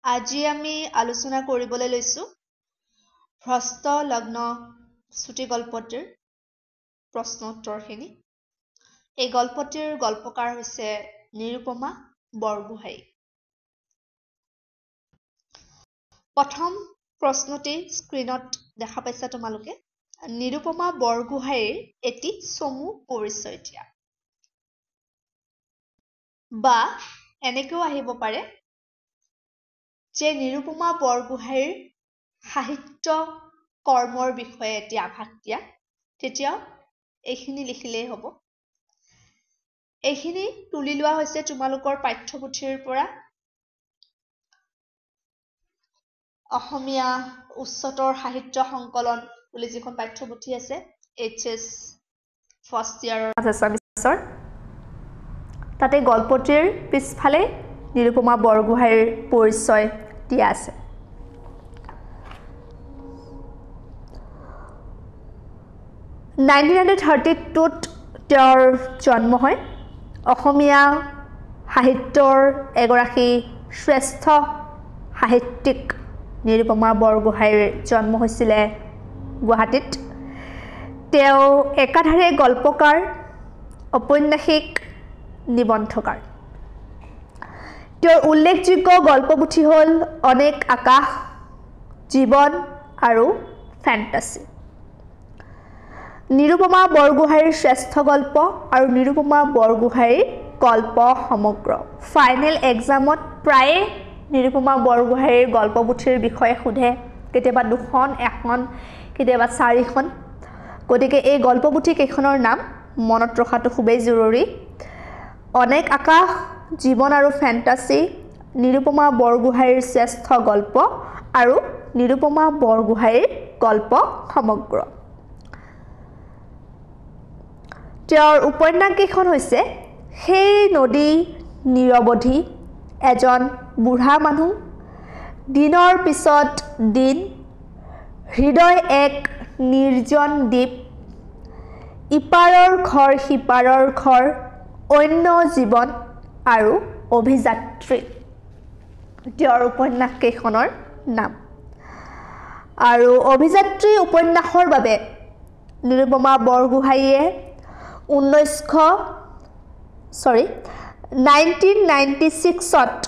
আজি আমি আলোচনা কৰিবলৈ লৈছো ভ্ৰষ্ট লগ্ন চুটি গল্পটিৰ প্ৰশ্নোত্তৰখিনি। এই গল্পটিৰ গল্পকাৰ হৈছে নিৰুপমা বৰগোহাঁই। প্ৰথম প্ৰশ্নটি স্ক্ৰীনত দেখা পাইছা তোমালোকে। নিৰুপমা বৰগোহাঁইৰ এটি চমু পৰিচয় দিয়া। বা এনেকেও আহিব পাৰে যে নিৰুপমা বৰগোহাঁইৰ সাহিত্য কৰ্মৰ বিষয়ে এটি আভাস দিয়া, তেতিয়াও এইখিনি লিখিলেই হ'ব। এইখিনি তুলি লোৱা হৈছে তোমালোকৰ পাঠ্যপুথিৰ পৰা। অসমীয়া উচ্চতৰ সাহিত্য সংকলন বুলি যিখন পাঠ্যপুথি আছে, HS ফাৰ্ষ্ট ইয়াৰৰ, তাতে গল্পটিৰ পিছফালে নিৰুপমা বৰগোহাঁইৰ পৰিচয় দিয়া আছে। (1932ত তেওঁৰ জন্ম হয়। অসমীয়া সাহিত্যৰ এগৰাকী শ্ৰেষ্ঠ সাহিত্যিক নিৰুপমা বৰগোহাঁইৰ জন্ম হৈছিলে গুৱাহাটীত। তেওঁ একাধাৰে গল্পকাৰ, ঔপন্যাসিক, নিবন্ধকাৰ। তেওঁৰ উল্লেখযোগ্য গল্পপুথি হ'ল অনেক আকাশ, জীৱন আৰু ফেণ্টাসি। নিৰুপমা বৰগোহাঁইৰ শ্ৰেষ্ঠ গল্প আৰু নিৰুপমা বৰগোহাঁইৰ গল্প সমগ্ৰ। ফাইনেল এক্সামত প্ৰায়ে নিৰুপমা বৰগোহাঁইৰ গল্পপুথিৰ বিষয়ে সোধে, কেতিয়াবা 2খন, 1খন, কেতিয়াবা 4খন। গতিকে এই গল্পপুথি কেইখনৰ নাম মনত ৰখাটো খুবেই জৰুৰী। অনেক আকাশ, জীৱন আৰু ফেণ্টাসি, নিৰুপমা বৰগোহাঁইৰ শ্ৰেষ্ঠ গল্প আৰু নিৰুপমা বৰগোহাঁইৰ গল্প সমগ্ৰ। তেওঁৰ উপন্যাস কেইখন হৈছে সেই নদী নিৰৱধি, এজন বুঢ়া মানুহ, দিনৰ পিছত দিন, হৃদয় এক নিৰ্জন দ্বীপ, ইপাৰৰ ঘৰ সিপাৰৰ ঘৰ, অন্য জীৱন আৰু অভিযাত্ৰী। তেওঁৰ উপন্যাস কেইখনৰ নাম। আৰু অভিযাত্ৰী উপন্যাসৰ বাবে নিৰুপমা বৰগোহাঁইয়ে 1996ত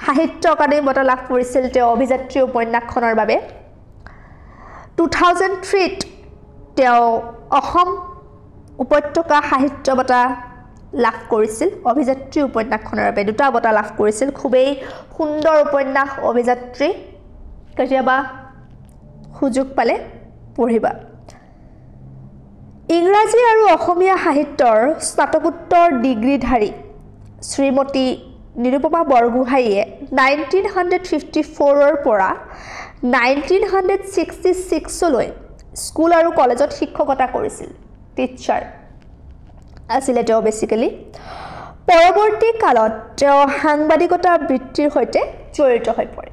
সাহিত্য অকাডেমী বঁটা লাভ কৰিছিল তেওঁ অভিযাত্ৰী উপন্যাসখনৰ বাবে। 2003ত তেওঁ অসম উপত্যকা সাহিত্য বঁটা লাভ কৰিছিল অভিযাত্ৰী উপন্যাসখনৰ বাবে। 2টা বঁটা লাভ কৰিছিল। খুবেই সুন্দৰ উপন্যাস অভিযাত্ৰী, কেতিয়াবা সুযোগ পালে পঢ়িবা। ইংৰাজী আৰু অসমীয়া সাহিত্যৰ স্নাতকোত্তৰ ডিগ্ৰীধাৰী শ্ৰীমতী নিৰুপমা বৰগোহাঁইয়ে 1954ৰ পৰা 1966লৈ স্কুল আৰু কলেজত শিক্ষকতা কৰিছিল। টিচাৰ আছিলে তেওঁ বেছিকেলি। পৰৱৰ্তী কালত তেওঁ সাংবাদিকতা বৃত্তিৰ সৈতে জড়িত হৈ পৰে।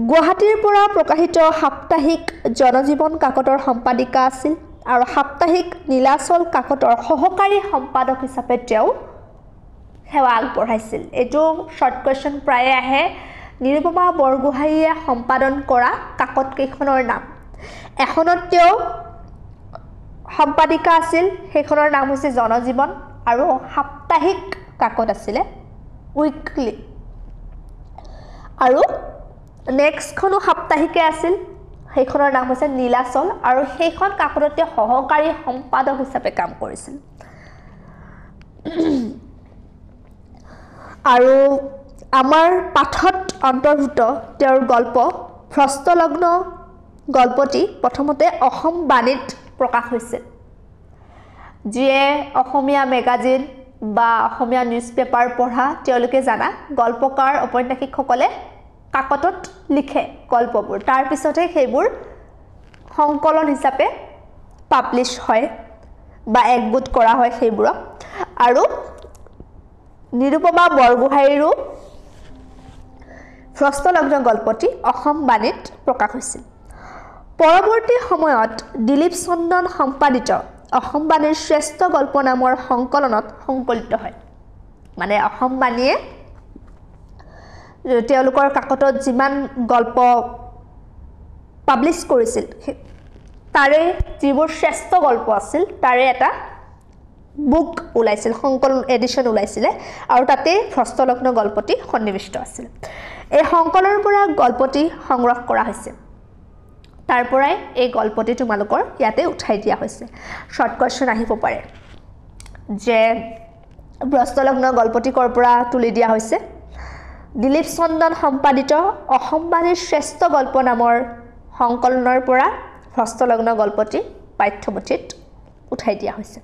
গুৱাহাটীৰ পৰা প্ৰকাশিত সাপ্তাহিক জনজীৱন কাকতৰ সম্পাদিকা আছিল আৰু সাপ্তাহিক নীলাচল কাকতৰ সহকাৰী সম্পাদক হিচাপে তেওঁ সেৱা আগবঢ়াইছিল। এইটো শৰ্ট কুৱেশ্যন প্ৰায়ে আহে, নিৰুপমা বৰগোহাঁইয়ে সম্পাদন কৰা কাকত কেইখনৰ নাম। এখনত তেওঁ সম্পাদিকা আছিল, সেইখনৰ নাম হৈছে জনজীৱন, আৰু সাপ্তাহিক কাকত আছিলে উইকলি। আৰু নেক্সটখনো সাপ্তাহিকে আছিল, সেইখনৰ নাম হৈছে নীলাচল, আৰু সেইখন কাকততে সহকাৰী সম্পাদক হিচাপে কাম কৰিছিল। আৰু আমাৰ পাঠত অন্তৰ্ভুক্ত তেওঁৰ গল্প ভ্ৰষ্ট লগ্ন গল্পটি প্ৰথমতে অসম বাণীত প্ৰকাশ হৈছিল। যিয়ে অসমীয়া মেগাজিন বা অসমীয়া নিউজ পেপাৰ পঢ়া তেওঁলোকে জানা, গল্পকাৰ ঔপন্যাসিকসকলে কাকতত লিখে গল্পবোৰ, তাৰ পিছতহে সেইবোৰ সংকলন হিচাপে পাব্লিছ হয় বা একগোট কৰা হয় সেইবোৰক। আৰু নিৰুপমা বৰগোহাঁইৰো ভ্ৰষ্ট লগ্ন গল্পটি অসম বাণীত প্ৰকাশ হৈছিল। পৰৱৰ্তী সময়ত দিলীপ চন্দন সম্পাদিত অসম বাণীৰ শ্ৰেষ্ঠ গল্প নামৰ সংকলনত সংকলিত হয়। মানে অসম বাণীয়ে তেওঁলোকৰ কাকতত যিমান গল্প পাব্লিছ কৰিছিল তাৰে যিবোৰ শ্ৰেষ্ঠ গল্প আছিল তাৰে এটা বুক ওলাইছিল সংকলন এডিশ্যন ওলাইছিলে আৰু তাতে ভ্ৰষ্টলগ্ন গল্পটি সন্নিৱিষ্ট আছিল এই সংকলনৰ পৰা গল্পটি সংগ্ৰহ কৰা হৈছে তাৰ পৰাই এই গল্পটি তোমালোকৰ ইয়াতে উঠাই দিয়া হৈছে শৰ্ট কোৱেশ্চন আহিব পাৰে যে ভ্ৰষ্টলগ্ন গল্পটি কৰ পৰা তুলি দিয়া হৈছে দিলীপ চন্দন সম্পাদিত অসমবাণীৰ শ্ৰেষ্ঠ গল্প নামৰ সংকলনৰ পৰা ভ্ৰষ্টলগ্ন গল্পটি পাঠ্যপুথিত উঠাই দিয়া হৈছে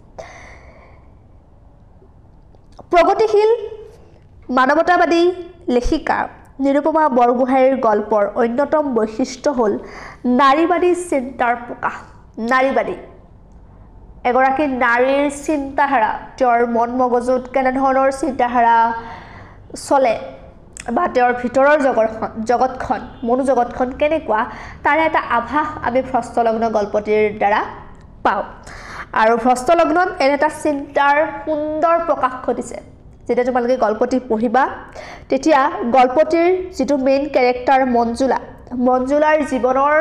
প্ৰগতিশীল মানৱতাবাদী লেখিকা নিৰুপমা বৰগোহাঁইৰ গল্পৰ অন্যতম বৈশিষ্ট্য হ'ল নাৰীবাদী চিন্তাৰ প্ৰকাশ নাৰীবাদী এগৰাকী নাৰীৰ চিন্তাধাৰা তেওঁৰ মন মগজুত কেনেধৰণৰ চিন্তাধাৰা চলে বা তেওঁৰ ভিতৰৰ জগতখন মনোজগতখন কেনেকুৱা তাৰে এটা আভাস আমি ভ্ৰষ্টলগ্ন গল্পটিৰ দ্বাৰা পাওঁ আৰু ভ্ৰষ্টলগ্নত এনে এটা চিন্তাৰ সুন্দৰ প্ৰকাশ ঘটিছে যেতিয়া তোমালোকে গল্পটি পঢ়িবা তেতিয়া গল্পটিৰ যিটো মেইন কেৰেক্টাৰ মঞ্জুলাৰ জীৱনৰ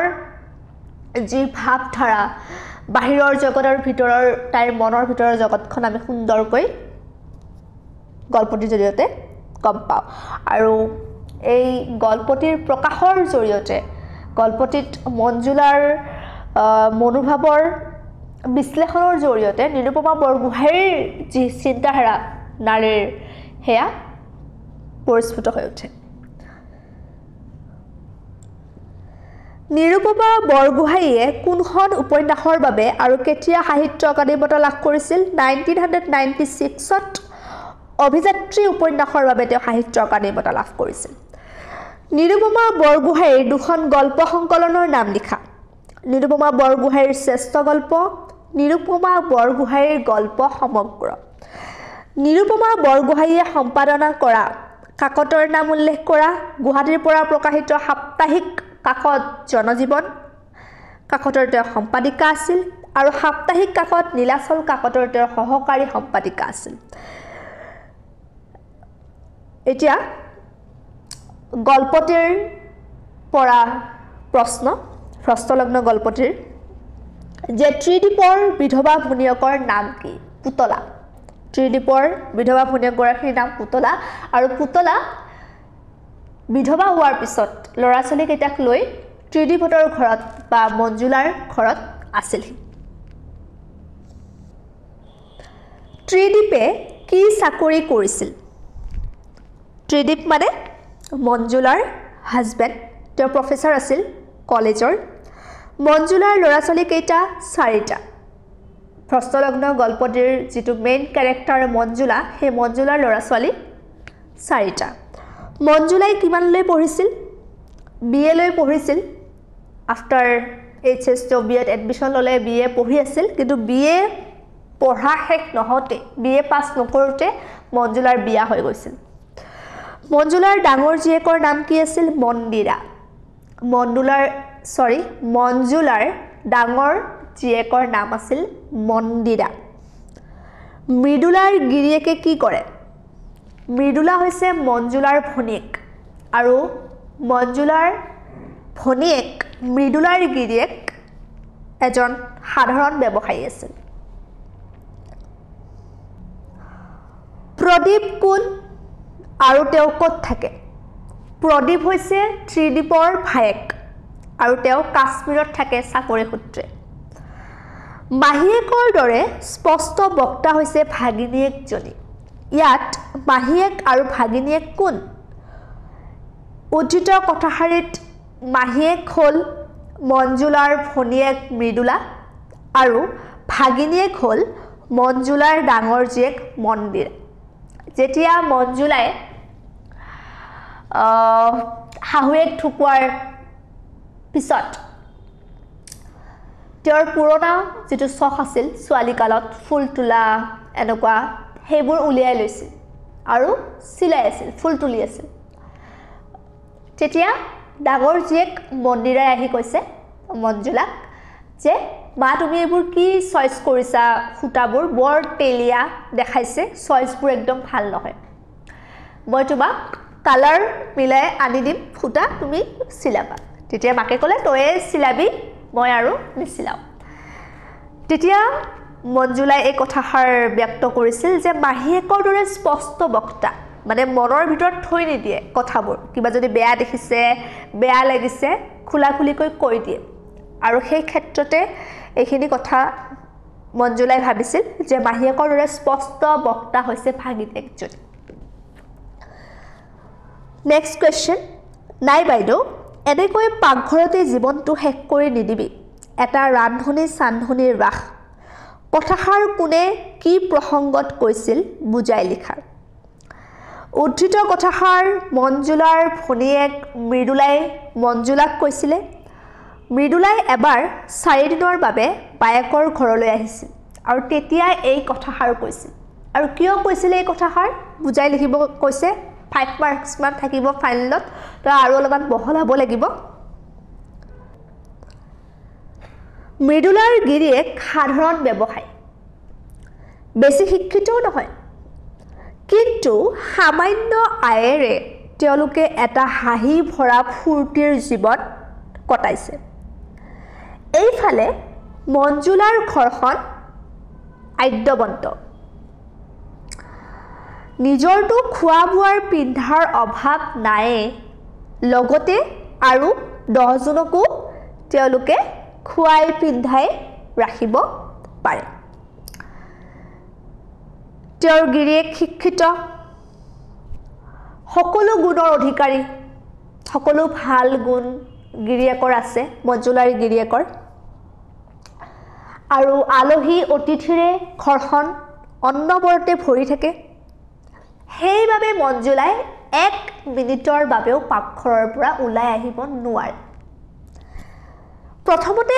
যি ভাৱধাৰা বাহিৰৰ জগত আৰু ভিতৰৰ তাইৰ মনৰ ভিতৰৰ জগতখন আমি সুন্দৰকৈ গল্পটিৰ জৰিয়তে গম পাওঁ আৰু এই গল্পটিৰ প্ৰকাশৰ জৰিয়তে গল্পটিত মঞ্জুলাৰ মনোভাৱৰ বিশ্লেষণৰ জৰিয়তে নিৰুপমা বৰগোহাঁইৰ যি চিন্তাধাৰা নাৰীৰ সেয়া পৰিস্ফুট হৈ উঠে নিৰুপমা বৰগোহাঁইয়ে কোনখন উপন্যাসৰ বাবে আৰু কেতিয়া সাহিত্য অকাডেমি বঁটা লাভ কৰিছিল 1996ত অভিযাত্ৰী উপন্যাসৰ বাবে তেওঁ সাহিত্য অকাডেমি বঁটা লাভ কৰিছিল নিৰুপমা বৰগোহাঁইৰ দুখন গল্প সংকলনৰ নাম লিখা নিৰুপমা বৰগোহাঁইৰ শ্ৰেষ্ঠ গল্প নিৰুপমা বৰগোহাঁইৰ গল্প সমগ্ৰ নিৰুপমা বৰগোহাঁইয়ে সম্পাদনা কৰা কাকতৰ নাম উল্লেখ কৰা গুৱাহাটীৰ পৰা প্ৰকাশিত সাপ্তাহিক কাকত জনজীৱন কাকতৰ তেওঁ সম্পাদিকা আছিল আৰু সাপ্তাহিক কাকত নীলাচল কাকতৰ তেওঁ সহকাৰী সম্পাদিকা আছিল এতিয়া গল্পটিৰ পৰা প্ৰশ্ন ভ্ৰষ্টলগ্ন গল্পটিৰ যে ত্ৰিদীপৰ বিধৱা ভনীয়েকৰ নাম কি পুতলা ত্ৰিদীপৰ বিধৱা ভনীয়েকগৰাকীৰ নাম পুতলা আৰু পুতলা বিধৱা হোৱাৰ পিছত ল'ৰা ছোৱালীকেইটাক লৈ ত্ৰিদীপৰ ঘৰত বা মঞ্জুলাৰ ঘৰত আছিল ত্ৰিদীপে কি চাকৰি কৰিছিল ত্ৰিদীপ মানে মঞ্জুলাৰ হাজবেণ্ড তেওঁ প্ৰফেচাৰ আছিল কলেজৰ মঞ্জুলাৰ ল'ৰা ছোৱালীকেইটা 4টা ভ্ৰষ্টলগ্ন গল্পটিৰ যিটো মেইন কেৰেক্টাৰ মঞ্জুলা সেই মঞ্জুলাৰ ল'ৰা ছোৱালী 4টা মঞ্জুলাই কিমানলৈ পঢ়িছিল BA লৈ পঢ়িছিল আফটাৰ HS তেওঁ BA এডমিশ্যন ল'লে BA পঢ়ি আছিল কিন্তু BA পঢ়া শেষ নহওঁতে BA পাছ নকৰোঁতে মঞ্জুলাৰ বিয়া হৈ গৈছিল মঞ্জুলাৰ ডাঙৰ জীয়েকৰ নাম কি আছিল মন্দিৰা মঞ্জুলাৰ ডাঙৰ জীয়েকৰ নাম আছিল মন্দিৰা মৃদুলাৰ গিৰিয়েকে কি কৰে মৃদুলা হৈছে মঞ্জুলাৰ ভনীয়েক আৰু মঞ্জুলাৰ ভনীয়েক মৃদুলাৰ গিৰিয়েক এজন সাধাৰণ ব্যৱসায়ী আছিল প্ৰদীপ কোন আৰু তেওঁ ক'ত থাকে প্ৰদীপ হৈছে ত্ৰিদীপৰ ভায়েক আৰু তেওঁ কাশ্মীৰত থাকে চাকৰি সূত্ৰে মাহীয়েকৰ দৰে স্পষ্ট বক্তা হৈছে ভাগিনীয়েকজনী ইয়াত মাহীয়েক আৰু ভাগিনীয়েক কোন উদ্ধৃত কথাশাৰীত মাহীয়েক হ'ল মঞ্জুলাৰ ভনীয়েক মৃদুলা আৰু ভাগিনীয়েক হ'ল মঞ্জুলাৰ ডাঙৰ জীয়েক মন্দিৰা যেতিয়া মঞ্জুলাই শাহুৱেক ঢুকোৱাৰ পিছত তেওঁৰ পুৰণা যিটো চখ আছিল ছোৱালী কালত ফুল তোলা এনেকুৱা সেইবোৰ উলিয়াই লৈছিল আৰু চিলাই আছিল ফুল তুলি আছিল তেতিয়া ডাঙৰ জীয়েক মন্দিৰাই আহি কৈছে মঞ্জুলাক যে মা তুমি এইবোৰ কি চইচ কৰিছা ফুটাবোৰ বৰ তেলিয়া দেখাইছে চইচবোৰ একদম ভাল নহয় মই তোমাক কালাৰ মিলাই আনি দিম ফুটা তুমি চিলাবা তেতিয়া মাকে ক'লে তয়ে চিলাবি মই আৰু নিচিলাও তেতিয়া মঞ্জুলাই এই কথাষাৰ ব্যক্ত কৰিছিল যে মাহীয়েকৰ দৰে স্পষ্ট বক্তা মানে মনৰ ভিতৰত থৈ নিদিয়ে কথাবোৰ কিবা যদি বেয়া দেখিছে বেয়া লাগিছে খুলাখুলিকৈ কৈ দিয়ে আৰু সেই ক্ষেত্ৰতে এইখিনি কথা মঞ্জুলাই ভাবিছিল যে মাহীয়েকৰ দৰে স্পষ্ট বক্তা হৈছে ভাগিনীয়েকজন নেক্সট কোৱেশ্চন নাই বাইদেউ এনেকৈ পাকঘৰতে জীৱনটো শেষ কৰি নিদিবি এটা ৰান্ধনী চান্ধনীৰ ৰাস কথাষাৰ কোনে কি প্ৰসংগত কৈছিল বুজাই লিখা উদ্ধৃত কথাষাৰ মঞ্জুলাৰ ভনীয়েক মৃদুলাই মঞ্জুলাক কৈছিলে মৃদুলাই এবাৰ 4 দিনৰ বাবে বায়েকৰ ঘৰলৈ আহিছিল আৰু তেতিয়া এই কথাষাৰ কৈছিল আৰু কিয় কৈছিল এই কথাষাৰ বুজাই লিখিব কৈছে 5 মাৰ্কস মান থাকিব ফাইনেলত তো আৰু অলপমান বহলাব লাগিব মৃদুলাৰ গিৰিয়েক সাধাৰণ ব্যৱসায় বেছি শিক্ষিতও নহয় কিন্তু সামান্য আয়েৰে তেওঁলোকে এটা হাঁহি ভৰা ফুৰ্তিৰ জীৱন কটাইছে এইফালে মঞ্জুলাৰ ঘৰখন আদ্যবন্ত নিজৰটো খোৱা বোৱাৰ পিন্ধাৰ অভাৱ নাই লগতে আৰু 10 জনকো তেওঁলোকে খুৱাই পিন্ধাই ৰাখিব পাৰে তেওঁৰ গিৰিয়েক শিক্ষিত সকলো গুণৰ অধিকাৰী সকলো ভাল গুণ গিৰিয়েকৰ আছে মঞ্জুলাৰ গিৰিয়েকৰ আৰু আলহী অতিথিৰে ঘৰখন অন্নবৰতে ভৰি থাকে সেইবাবে মঞ্জুলাই 1 মিনিটৰ বাবেও পাকঘৰৰ পৰা ওলাই আহিব নোৱাৰে প্ৰথমতে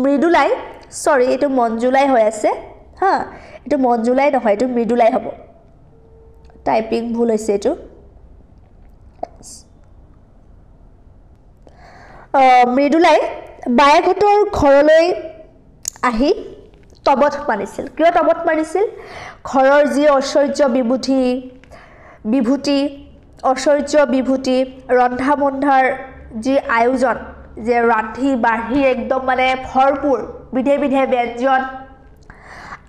মৃদুলাই সৰি এটো মঞ্জুলাই হৈ আছে হা এটো মঞ্জুলাই নহয় এটো মৃদুলাই হ'ব টাইপিং ভুল হৈছে এটো মৃদুলাই বায়েকহঁতৰ ঘৰলৈ আহি তবত মানিছিল কিয় তবত মানিছিল ঘৰৰ যি ঐশ্বৰ্য বিভূতি ঐশ্বৰ্য বিভূতি ৰন্ধা বন্ধাৰ যি আয়োজন যে ৰান্ধি বাঢ়ি একদম মানে ভৰপুৰ বিধে বিধে ব্যঞ্জন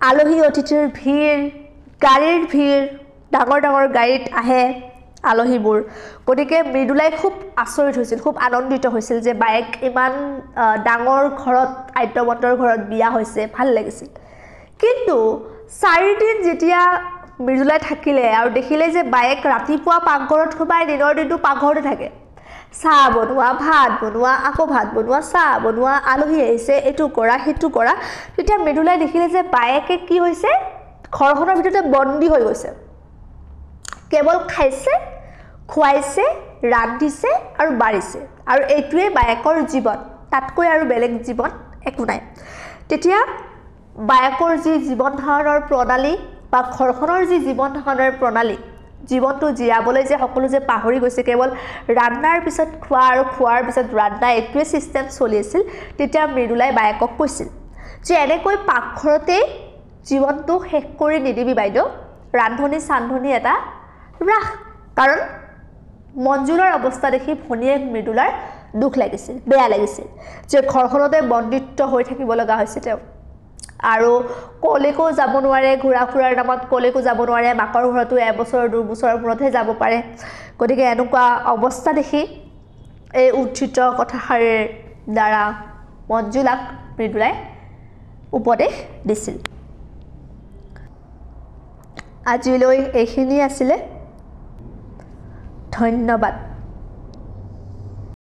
আলহী অতিথিৰ ভিৰ গাড়ীৰ ভিৰ ডাঙৰ ডাঙৰ গাড়ীত আহে আলহীবোৰ গতিকে মৃদুলাই খুব আচৰিত হৈছিল খুব আনন্দিত হৈছিল যে বায়েক ইমান ডাঙৰ ঘৰত আদ্যবন্তৰ ঘৰত বিয়া হৈছে ভাল লাগিছিল কিন্তু 4 দিন যেতিয়া মৃদুলাই থাকিলে আৰু দেখিলে যে বায়েক ৰাতিপুৱা পাকঘৰত সোমাই দিনৰ দিনটো পাকঘৰতে থাকে চাহ বনোৱা ভাত বনোৱা আকৌ ভাত বনোৱা চাহ বনোৱা আলহী আহিছে এটো কৰা হেতু কৰা তেতিয়া মৃদুলাই দেখিলে যে বায়েকে কি হৈছে ঘৰখনৰ ভিতৰতে বন্দী হৈ গৈছে কেৱল খাইছে খুৱাইছে ৰান্ধিছে আৰু বাঢ়িছে আৰু এইটোৱে বায়েকৰ জীৱন তাতকৈ আৰু বেলেগ জীৱন একো নাই তেতিয়া বায়েকৰ যি জীৱন ধাৰণৰ প্ৰণালী বা ঘৰখনৰ যি জীৱন ধাৰণৰ প্ৰণালী জীৱনটো জিয়াবলৈ যে সকলো যে পাহৰি গৈছে কেৱল ৰান্নাৰ পিছত খোৱা আৰু খোৱাৰ পিছত ৰান্না এইটোৱে সিস্টেম চলি আছিল তেতিয়া মৃদুলাই বায়েকক কৈছিল যে এনেকৈ পাকঘৰতে জীৱনটো শেষ কৰি নিদিবি বাইদেউ ৰান্ধনী চান্ধনী এটা ৰাখ কাৰণ মঞ্জুলাৰ অৱস্থা দেখি ভনীয়েক মৃদুলাৰ দুখ লাগিছিল বেয়া লাগিছিল যে ঘৰখনতে বন্দিত্ব হৈ থাকিব লগা হৈছে তেওঁ আৰু কলেকো যাব নোৱাৰে ঘুৰা ফুৰাৰ নামত কলেকো যাব নোৱাৰে মাকৰ ঘৰতো এবছৰ 2 বছৰৰ মূৰতহে যাব পাৰে গতিকে এনেকুৱা অৱস্থা দেখি এই উদ্ধৃত কথাষাৰৰ দ্বাৰা মঞ্জুলাক মৃদুলাই উপদেশ দিছিল আজিলৈ এইখিনি আছিল ধন্যবাদ